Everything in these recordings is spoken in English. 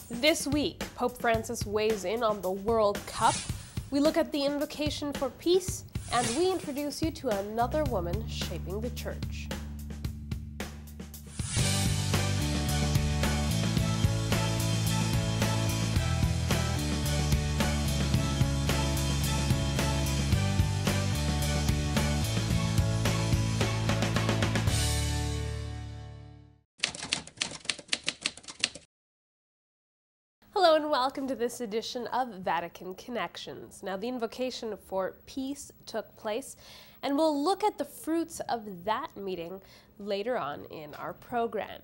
This week, Pope Francis weighs in on the World Cup, we look at the invocation for peace, and we introduce you to another woman shaping the Church. Hello and welcome to this edition of Vatican Connections. Now, the invocation for peace took place, and we'll look at the fruits of that meeting later on in our program.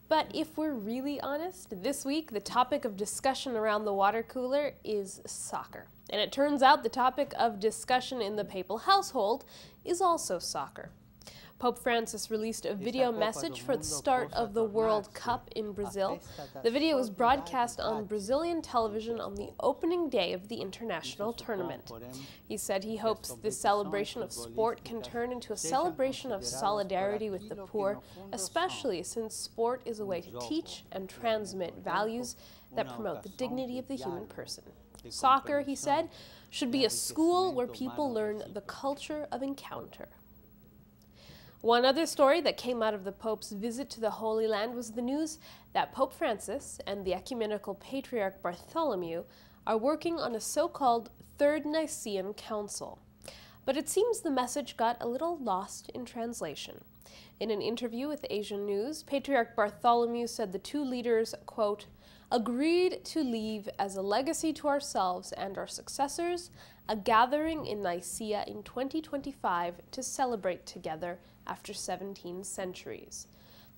But if we're really honest, this week the topic of discussion around the water cooler is soccer. And it turns out the topic of discussion in the papal household is also soccer. Pope Francis released a video message for the start of the World Cup in Brazil. The video was broadcast on Brazilian television on the opening day of the international tournament. He said he hopes this celebration of sport can turn into a celebration of solidarity with the poor, especially since sport is a way to teach and transmit values that promote the dignity of the human person. Soccer, he said, should be a school where people learn the culture of encounter. One other story that came out of the Pope's visit to the Holy Land was the news that Pope Francis and the ecumenical patriarch Bartholomew are working on a so-called Third Nicene Council. But it seems the message got a little lost in translation. In an interview with Asian News, Patriarch Bartholomew said the two leaders, quote, agreed to leave as a legacy to ourselves and our successors a gathering in Nicaea in 2025 to celebrate together after 17 centuries,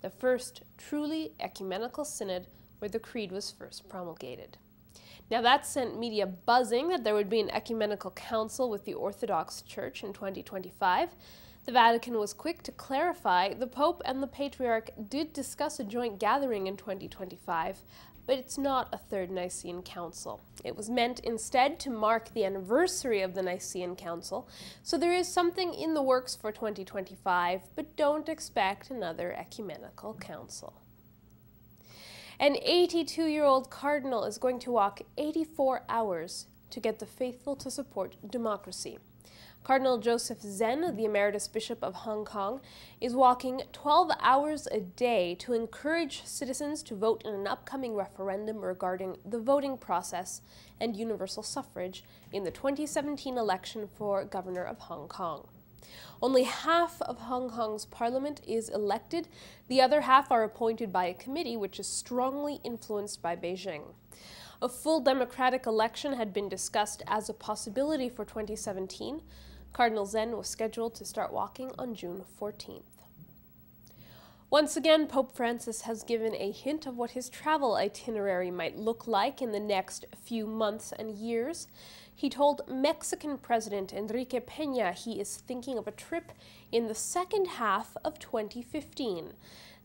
the first truly ecumenical synod where the creed was first promulgated. Now that sent media buzzing that there would be an ecumenical council with the Orthodox Church in 2025. The Vatican was quick to clarify the Pope and the Patriarch did discuss a joint gathering in 2025, but it's not a Third Nicene Council. It was meant instead to mark the anniversary of the Nicene Council, so there is something in the works for 2025, but don't expect another ecumenical council. An 82-year-old cardinal is going to walk 84 hours to get the faithful to support democracy. Cardinal Joseph Zen, the Emeritus Bishop of Hong Kong, is walking 12 hours a day to encourage citizens to vote in an upcoming referendum regarding the voting process and universal suffrage in the 2017 election for Governor of Hong Kong. Only half of Hong Kong's parliament is elected. The other half are appointed by a committee which is strongly influenced by Beijing. A full democratic election had been discussed as a possibility for 2017. Cardinal Zen was scheduled to start walking on June 14th. Once again, Pope Francis has given a hint of what his travel itinerary might look like in the next few months and years. He told Mexican President Enrique Peña he is thinking of a trip in the second half of 2015.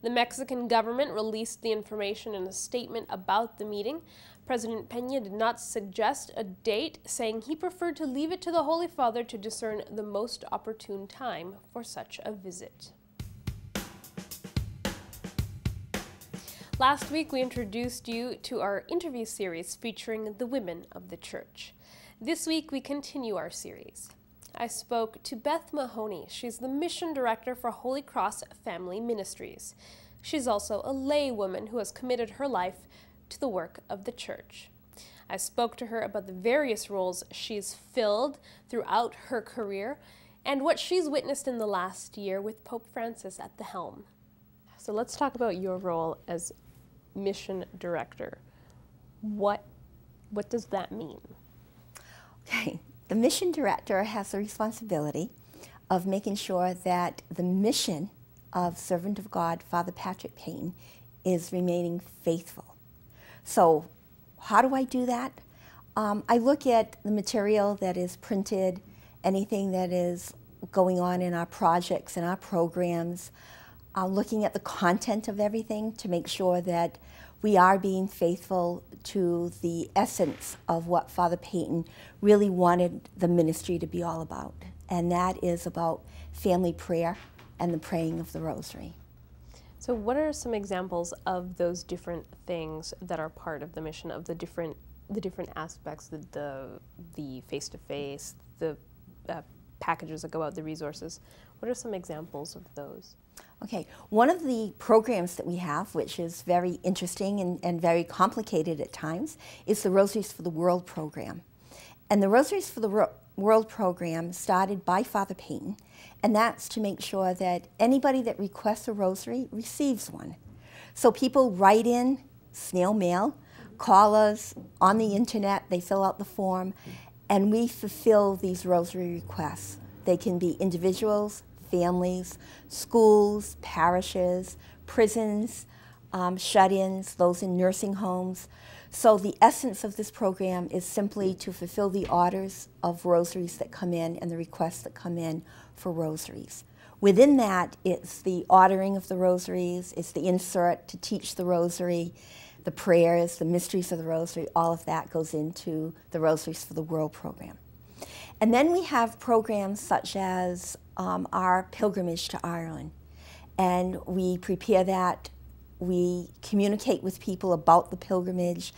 The Mexican government released the information in a statement about the meeting. President Peña did not suggest a date, saying he preferred to leave it to the Holy Father to discern the most opportune time for such a visit. Last week, we introduced you to our interview series featuring the women of the Church. This week, we continue our series. I spoke to Beth Mahoney. She's the mission director for Holy Cross Family Ministries. She's also a lay woman who has committed her life to the work of the Church. I spoke to her about the various roles she's filled throughout her career and what she's witnessed in the last year with Pope Francis at the helm. So let's talk about your role as mission director. What does that mean? Okay. The mission director has the responsibility of making sure that the mission of Servant of God, Father Patrick Payne, is remaining faithful. So how do I do that? I look at the material that is printed, anything that is going on in our projects and our programs, looking at the content of everything to make sure that we are being faithful to the essence of what Father Payton really wanted the ministry to be all about. And that is about family prayer and the praying of the Rosary. So what are some examples of those different things that are part of the mission, of the different aspects, the face-to-face, the packages that go out, the resources? What are some examples of those? Okay, one of the programs that we have, which is very interesting and very complicated at times, is the Rosaries for the World program. And the Rosaries for the World program started by Father Peyton, and that's to make sure that anybody that requests a rosary receives one. So people write in, snail mail, call us on the internet, they fill out the form, and we fulfill these rosary requests. They can be individuals, families, schools, parishes, prisons, shut-ins, those in nursing homes. So the essence of this program is simply to fulfill the orders of rosaries that come in and the requests that come in for rosaries. Within that, it's the ordering of the rosaries, it's the insert to teach the rosary, the prayers, the mysteries of the rosary, all of that goes into the Rosaries for the World program. And then we have programs such as our pilgrimage to Ireland. And we prepare that, we communicate with people about the pilgrimage,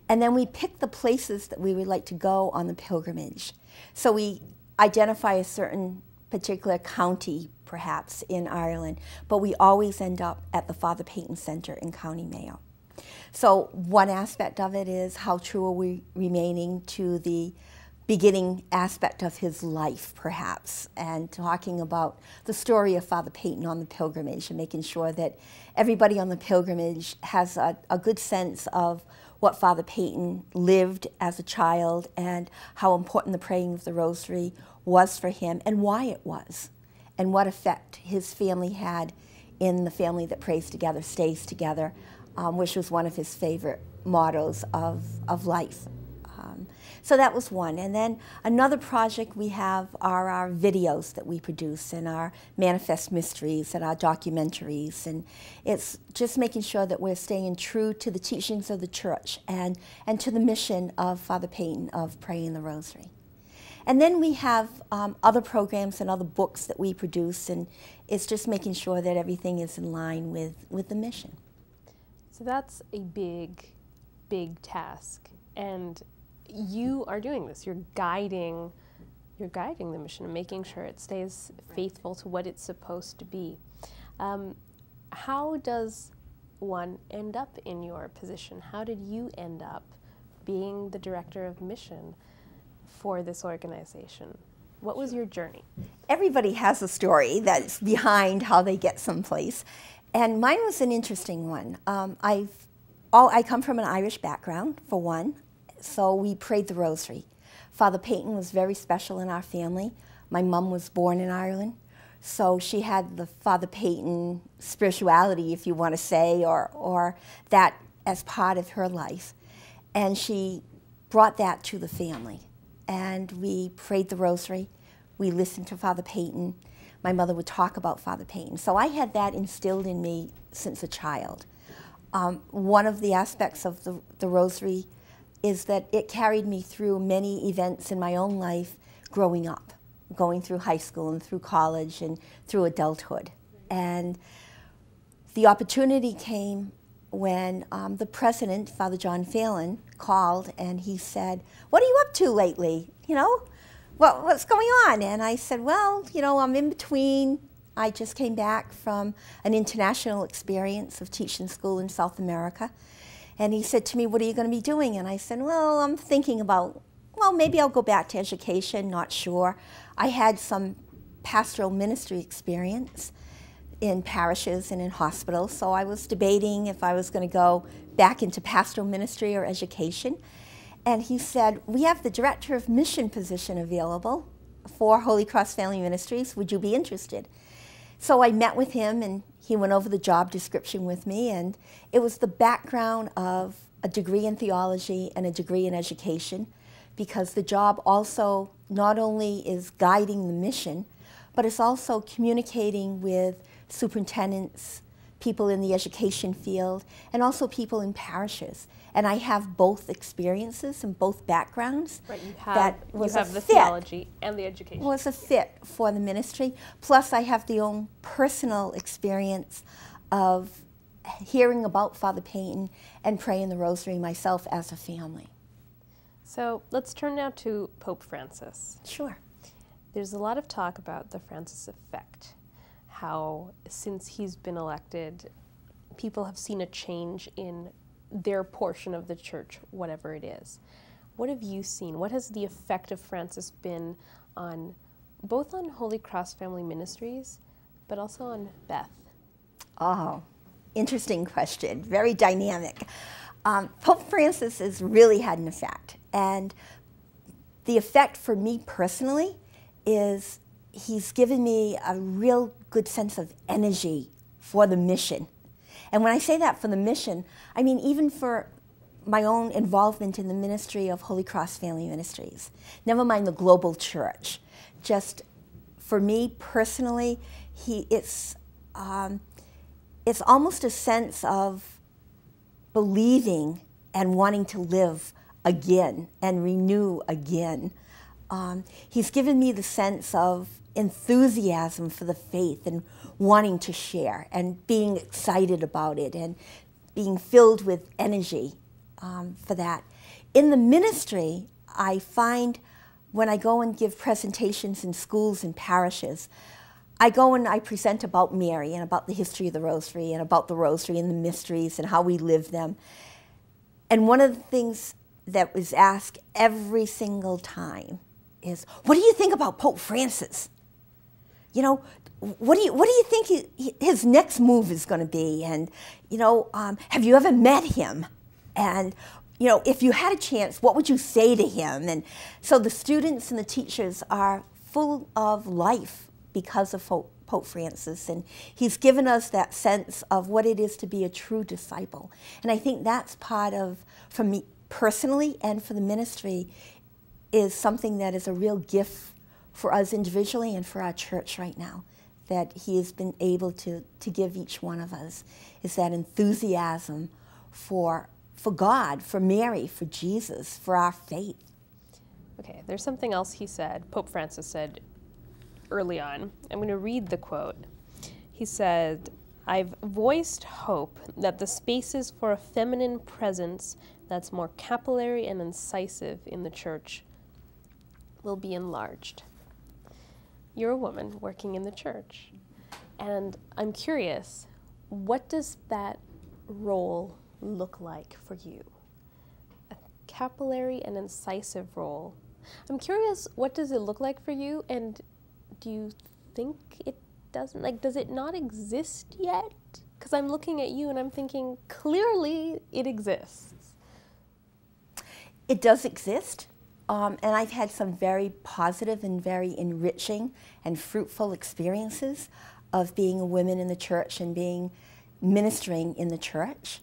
and then we pick the places that we would like to go on the pilgrimage. So we identify a certain particular county, perhaps, in Ireland, but we always end up at the Father Peyton Center in County Mayo. So one aspect of it is how true are we remaining to the beginning aspect of his life, perhaps, and talking about the story of Father Peyton on the pilgrimage and making sure that everybody on the pilgrimage has a good sense of what Father Peyton lived as a child and how important the praying of the rosary was for him and why it was, and what effect his family had in the family that prays together, stays together, which was one of his favorite mottos of life. So that was one. And then another project we have are our videos that we produce and our manifest mysteries and our documentaries. And it's just making sure that we're staying true to the teachings of the Church and to the mission of Father Peyton of praying the Rosary. And then we have other programs and other books that we produce, and it's just making sure that everything is in line with the mission. So that's a big, big task. And you are doing this. You're guiding the mission and making sure it stays faithful to what it's supposed to be. How does one end up in your position? How did you end up being the director of mission for this organization? What was your journey? Everybody has a story that's behind how they get someplace, and mine was an interesting one. I come from an Irish background, for one. So we prayed the rosary. Father Peyton was very special in our family. My mom was born in Ireland, so she had the Father Peyton spirituality, if you want to say, or that as part of her life. And she brought that to the family. And we prayed the rosary. We listened to Father Peyton. My mother would talk about Father Peyton. So I had that instilled in me since a child. One of the aspects of the rosary is that it carried me through many events in my own life growing up, going through high school and through college and through adulthood. And the opportunity came when the president, Father John Phelan, called and he said, "What are you up to lately? You know, what's going on?" And I said, "Well, you know, I'm in between. I just came back from an international experience of teaching school in South America." And he said to me, "What are you going to be doing?" And I said, "Well, I'm thinking about, well, maybe I'll go back to education, not sure." I had some pastoral ministry experience in parishes and in hospitals, so I was debating if I was going to go back into pastoral ministry or education. And he said, "We have the director of mission position available for Holy Cross Family Ministries. Would you be interested?" So I met with him, and he went over the job description with me, and it was the background of a degree in theology and a degree in education, because the job also not only is guiding the mission, but it's also communicating with superintendents, people in the education field, and also people in parishes. And I have both experiences and both backgrounds. Right, you have the theology and the education. Was a fit for the ministry. Plus, I have the own personal experience of hearing about Father Payton and praying the rosary myself as a family. So let's turn now to Pope Francis. Sure. There's a lot of talk about the Francis effect, how since he's been elected, people have seen a change in their portion of the church, whatever it is. What have you seen? What has the effect of Francis been on both on Holy Cross Family Ministries, but also on Beth? Oh, interesting question. Very dynamic. Pope Francis has really had an effect. And the effect for me personally is he's given me a real good sense of energy for the mission. And when I say that for the mission, I mean even for my own involvement in the ministry of Holy Cross Family Ministries. Never mind the global church. Just for me personally, it's almost a sense of believing and wanting to live again and renew again. He's given me the sense of enthusiasm for the faith and wanting to share and being excited about it and being filled with energy for that. In the ministry, I find when I go and give presentations in schools and parishes, I go and I present about Mary and about the history of the Rosary and about the Rosary and the mysteries and how we live them. And one of the things that was asked every single time is, what do you think about Pope Francis? You know, what do you think his next move is going to be? And, you know, have you ever met him? And, you know, if you had a chance, what would you say to him? And so the students and the teachers are full of life because of Pope Francis. And he's given us that sense of what it is to be a true disciple. And I think that's part of, for me personally and for the ministry, is something that is a real gift for us individually and for our church right now, that he has been able to give each one of us, is that enthusiasm for God, for Mary, for Jesus, for our faith. Okay, there's something else he said, Pope Francis said early on. I'm going to read the quote. He said, "I've voiced hope that the spaces for a feminine presence that's more capillary and incisive in the church will be enlarged." You're a woman working in the church, and I'm curious, what does that role look like for you? A capillary and incisive role. I'm curious, what does it look like for you, and do you think it doesn't, like, does it not exist yet? Because I'm looking at you and I'm thinking, clearly it exists. It does exist, and I've had some very positive and very enriching and fruitful experiences of being a woman in the church and ministering in the church.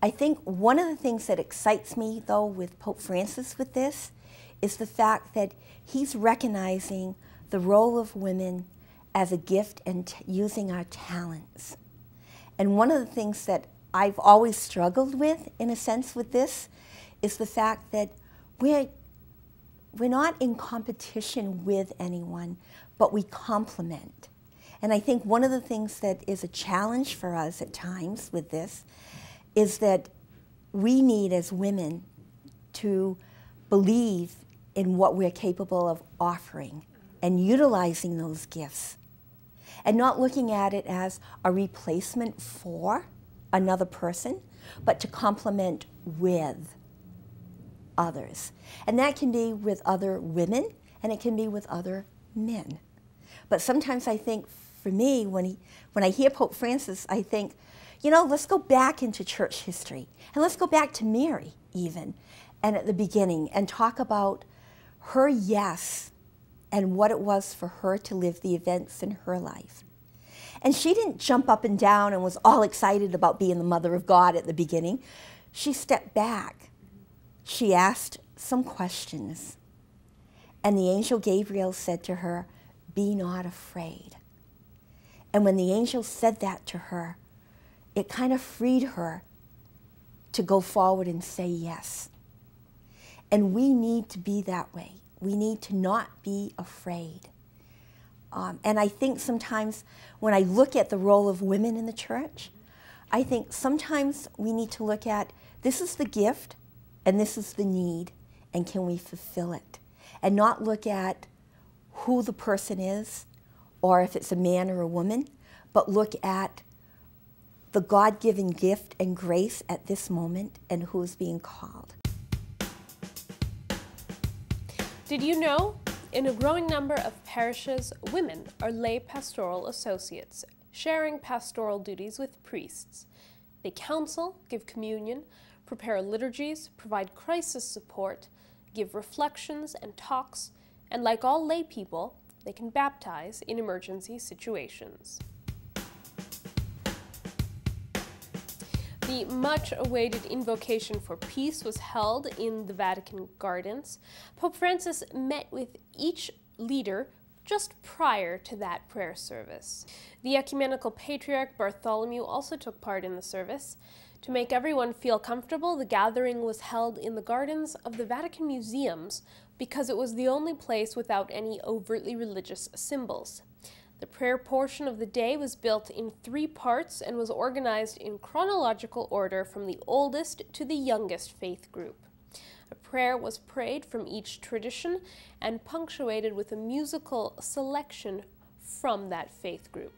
I think one of the things that excites me, though, with Pope Francis with this, is the fact that he's recognizing the role of women as a gift and using our talents. And one of the things that I've always struggled with, in a sense, with this, is the fact that we're not in competition with anyone, but we complement. And I think one of the things that is a challenge for us at times with this is that we need, as women, to believe in what we're capable of offering and utilizing those gifts, and not looking at it as a replacement for another person, but to complement with others. And that can be with other women, and it can be with other men. But sometimes I think, for me, when I hear Pope Francis, I think, you know, let's go back into church history, and let's go back to Mary, even, and at the beginning, and talk about her yes and what it was for her to live the events in her life. And she didn't jump up and down and was all excited about being the mother of God at the beginning. She stepped back. She asked some questions. And the angel Gabriel said to her, "Be not afraid." And when the angel said that to her, it kind of freed her to go forward and say yes. And we need to be that way. We need to not be afraid. And I think sometimes when I look at the role of women in the church, I think sometimes we need to look at this is the gift and this is the need, and can we fulfill it? And not look at who the person is or if it's a man or a woman, but look at the God-given gift and grace at this moment and who is being called. Did you know? In a growing number of parishes, women are lay pastoral associates, sharing pastoral duties with priests. They counsel, give communion, prepare liturgies, provide crisis support, give reflections and talks, and like all lay people, they can baptize in emergency situations. The much-awaited Invocation for Peace was held in the Vatican Gardens. Pope Francis met with each leader just prior to that prayer service. The Ecumenical Patriarch Bartholomew also took part in the service. To make everyone feel comfortable, the gathering was held in the gardens of the Vatican Museums because it was the only place without any overtly religious symbols. The prayer portion of the day was built in 3 parts and was organized in chronological order from the oldest to the youngest faith group. A prayer was prayed from each tradition and punctuated with a musical selection from that faith group.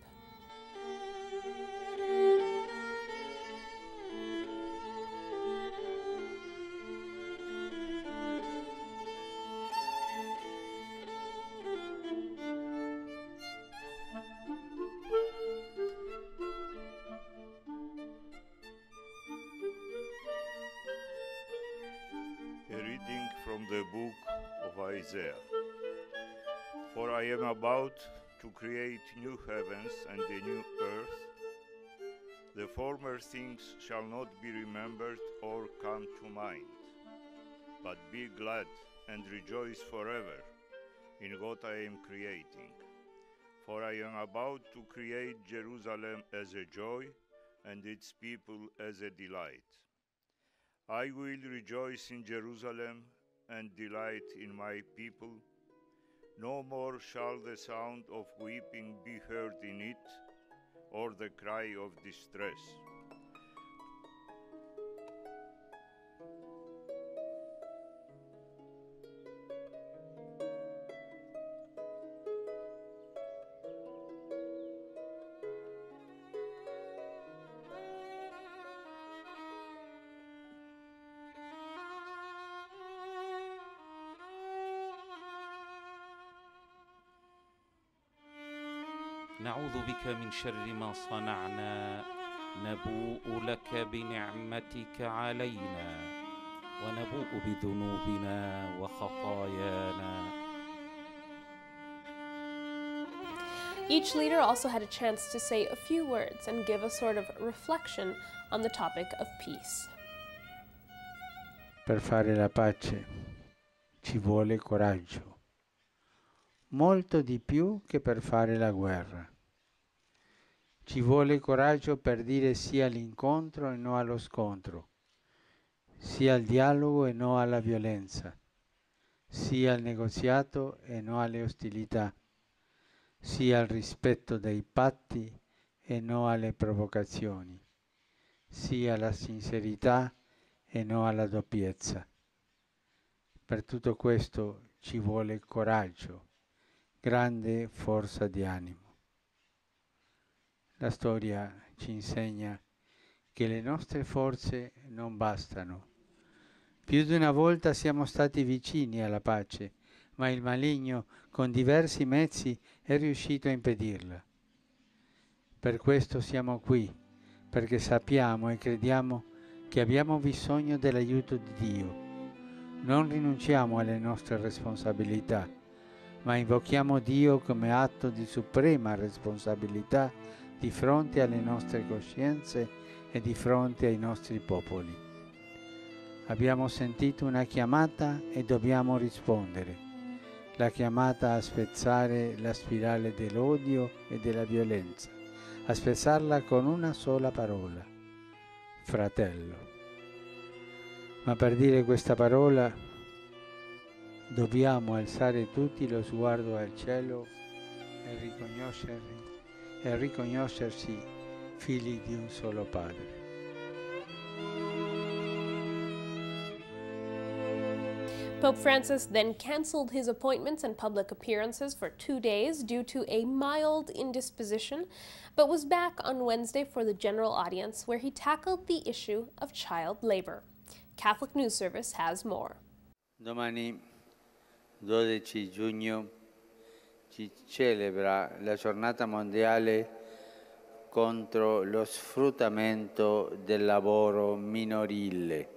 A reading from the book of Isaiah. For I am about to create new heavens and a new earth. The former things shall not be remembered or come to mind. But be glad and rejoice forever in what I am creating. For I am about to create Jerusalem as a joy and its people as a delight. I will rejoice in Jerusalem and delight in my people. No more shall the sound of weeping be heard in it, or the cry of distress. نعوذ بك من شر ما صنعنا نبوء لك بنعمتك علينا ونبوء بذنوبنا وخطايانا. Each leader also had a chance to say a few words and give a sort of reflection on the topic of peace. Per fare la pace ci vuole coraggio. Molto di più che per fare la guerra. Ci vuole coraggio per dire sì all'incontro e no allo scontro, sì al dialogo e no alla violenza, sì al negoziato e no alle ostilità, sì al rispetto dei patti e no alle provocazioni, sì alla sincerità e no alla doppiezza. Per tutto questo ci vuole coraggio, grande forza di animo. La storia ci insegna che le nostre forze non bastano. Più di una volta siamo stati vicini alla pace, ma il maligno con diversi mezzi è riuscito a impedirla. Per questo siamo qui, perché sappiamo e crediamo che abbiamo bisogno dell'aiuto di Dio. Non rinunciamo alle nostre responsabilità, ma invochiamo Dio come atto di suprema responsabilità di fronte alle nostre coscienze e di fronte ai nostri popoli. Abbiamo sentito una chiamata e dobbiamo rispondere. La chiamata a spezzare la spirale dell'odio e della violenza, a spezzarla con una sola parola: fratello. Ma per dire questa parola dobbiamo alzare tutti lo sguardo al cielo e riconoscersi figli di un solo Padre. Pope Francis then canceled his appointments and public appearances for 2 days due to a mild indisposition, but was back on Wednesday for the general audience where he tackled the issue of child labor. Catholic News Service has more. Domani, 12 giugno, si celebra la giornata mondiale contro lo sfruttamento del lavoro minorile.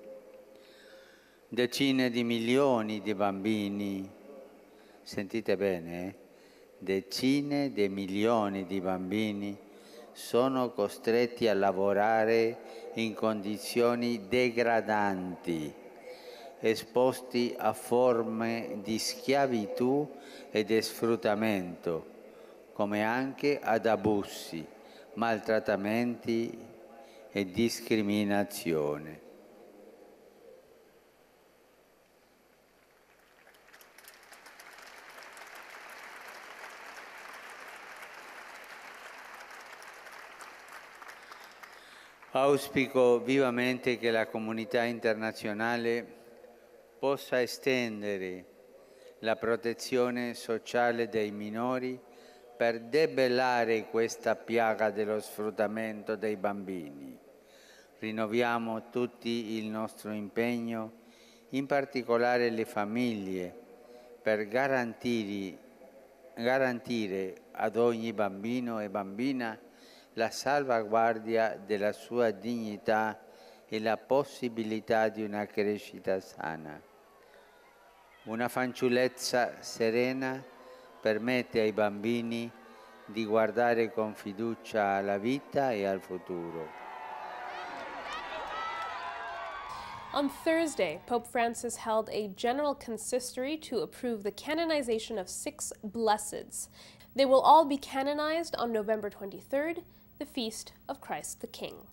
Decine di milioni di bambini, sentite bene, decine di milioni di bambini sono costretti a lavorare in condizioni degradanti, esposti a forme di schiavitù e di sfruttamento, come anche ad abusi, maltrattamenti e discriminazione. Auspico vivamente che la comunità internazionale possa estendere la protezione sociale dei minori per debellare questa piaga dello sfruttamento dei bambini. Rinnoviamo tutti il nostro impegno, in particolare le famiglie, per garantire ad ogni bambino e bambina la salvaguardia della sua dignità e la possibilità di una crescita sana. Una fanciullezza serena permette ai bambini di guardare con fiducia alla vita e al futuro. On Thursday, Pope Francis held a general consistory to approve the canonization of 6 blesseds. They will all be canonized on November 23rd, the feast of Christ the King.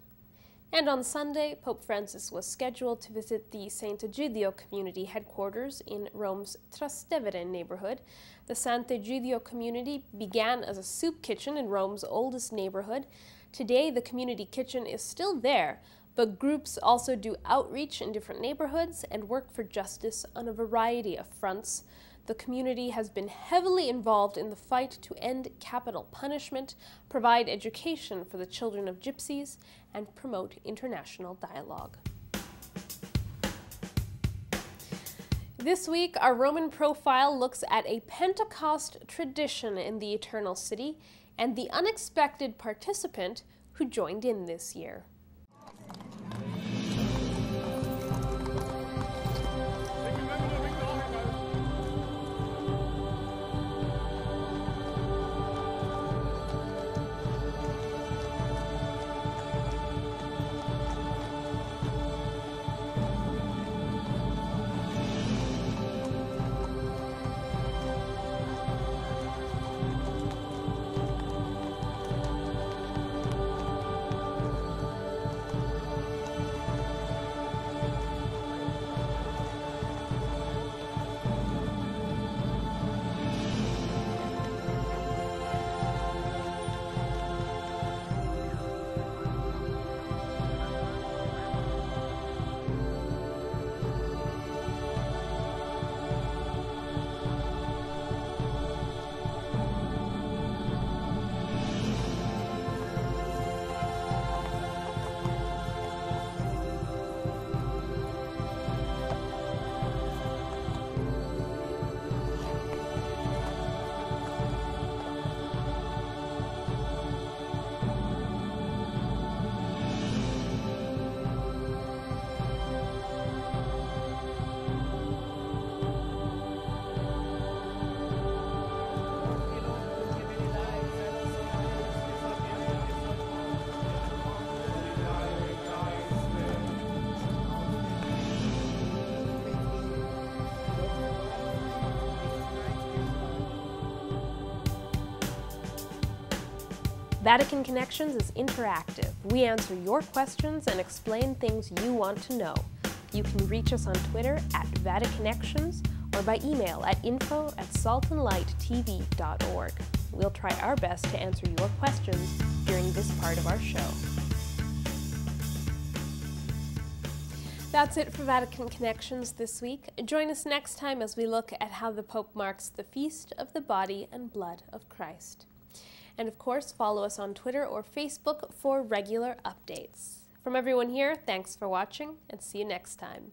And on Sunday, Pope Francis was scheduled to visit the Sant'Egidio community headquarters in Rome's Trastevere neighborhood. The Sant'Egidio community began as a soup kitchen in Rome's oldest neighborhood. Today, the community kitchen is still there, but groups also do outreach in different neighborhoods and work for justice on a variety of fronts. The community has been heavily involved in the fight to end capital punishment, provide education for the children of gypsies, and promote international dialogue. This week, our Roman profile looks at a Pentecost tradition in the Eternal City and the unexpected participant who joined in this year. Vatican Connections is interactive. We answer your questions and explain things you want to know. You can reach us on Twitter at VatiConnections or by email at info@saltandlighttv.org. We'll try our best to answer your questions during this part of our show. That's it for Vatican Connections this week. Join us next time as we look at how the Pope marks the feast of the body and blood of Christ. And of course, follow us on Twitter or Facebook for regular updates. From everyone here, thanks for watching and see you next time.